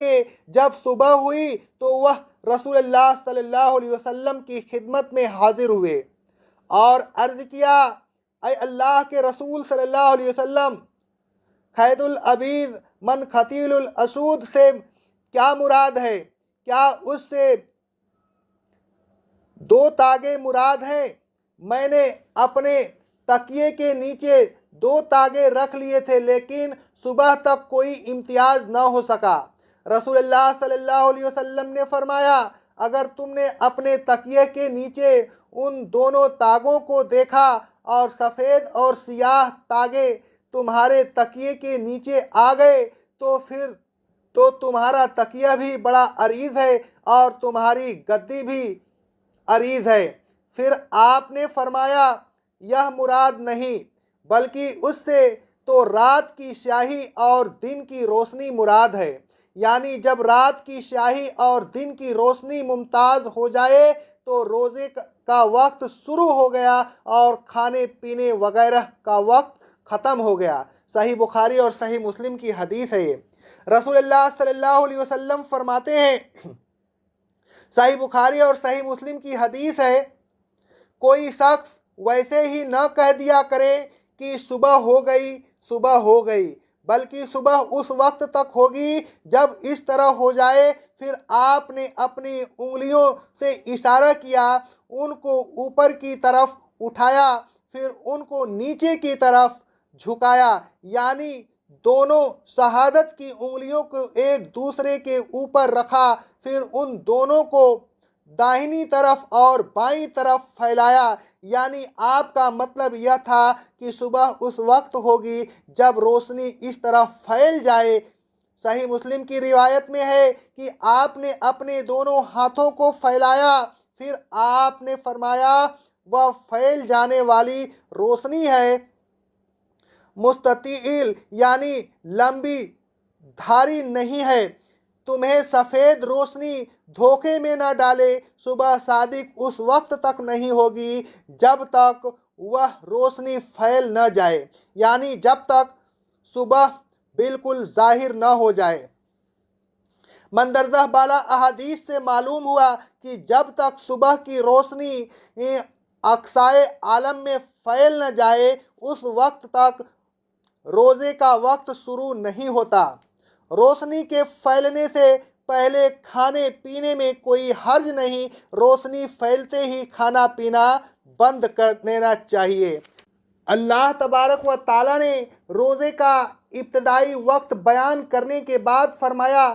जब सुबह हुई तो वह रसूलुल्लाह सल्लल्लाहु अलैहि वसल्लम की खिदमत में हाजिर हुए और अर्ज़ किया, अय अल्लाह के रसूल सल्लल्लाहु अलैहि वसल्लम, खैदुल अबीद मन खतीलुल असूद से क्या मुराद है? क्या उससे दो तागे मुराद हैं? मैंने अपने तकिए के नीचे दो तागे रख लिए थे, लेकिन सुबह तक कोई इम्तियाज न हो सका। रसूलुल्लाह सल्लल्लाहु अलैहि वसल्लम ने फरमाया, अगर तुमने अपने तकिए के नीचे उन दोनों तागों को देखा और सफ़ेद और सियाह तागे तुम्हारे तकिए के नीचे आ गए तो फिर तो तुम्हारा तकिया भी बड़ा अरीज है और तुम्हारी गद्दी भी अरीज है। फिर आपने फरमाया, यह मुराद नहीं, बल्कि उससे तो रात की स्याही और दिन की रोशनी मुराद है। यानी जब रात की स्याही और दिन की रोशनी मुमताज़ हो जाए तो रोज़े का वक्त शुरू हो गया और खाने पीने वगैरह का वक्त ख़त्म हो गया। सही बुखारी और सही मुस्लिम की हदीस है ये। रसूलुल्लाह सल्लल्लाहु अलैहि वसल्लम फरमाते हैं, सही बुखारी और सही मुस्लिम की हदीस है, कोई शख्स वैसे ही न कह दिया करे कि सुबह हो गई, सुबह हो गई, बल्कि सुबह उस वक्त तक होगी जब इस तरह हो जाए। फिर आपने अपनी उंगलियों से इशारा किया, उनको ऊपर की तरफ उठाया, फिर उनको नीचे की तरफ झुकाया, यानी दोनों शहादत की उंगलियों को एक दूसरे के ऊपर रखा, फिर उन दोनों को दाहिनी तरफ और बाईं तरफ फैलाया। यानी आपका मतलब यह था कि सुबह उस वक्त होगी जब रोशनी इस तरफ फैल जाए। सही मुस्लिम की रिवायत में है कि आपने अपने दोनों हाथों को फैलाया, फिर आपने फरमाया, वह फैल जाने वाली रोशनी है मुस्ततील, यानी लंबी धारी नहीं है, तुम्हें सफ़ेद रोशनी धोखे में न डाले। सुबह सादिक उस वक्त तक नहीं होगी जब तक वह रोशनी फैल न जाए, यानी जब तक सुबह बिल्कुल जाहिर न हो जाए। मंदरजा बाला अहादीस से मालूम हुआ कि जब तक सुबह की रोशनी अक्साए आलम में फैल न जाए उस वक्त तक रोज़े का वक्त शुरू नहीं होता। रोशनी के फैलने से पहले खाने पीने में कोई हर्ज नहीं, रोशनी फैलते ही खाना पीना बंद कर देना चाहिए। अल्लाह तबारक व ताला ने रोज़े का इब्तदाई वक्त बयान करने के बाद फरमाया,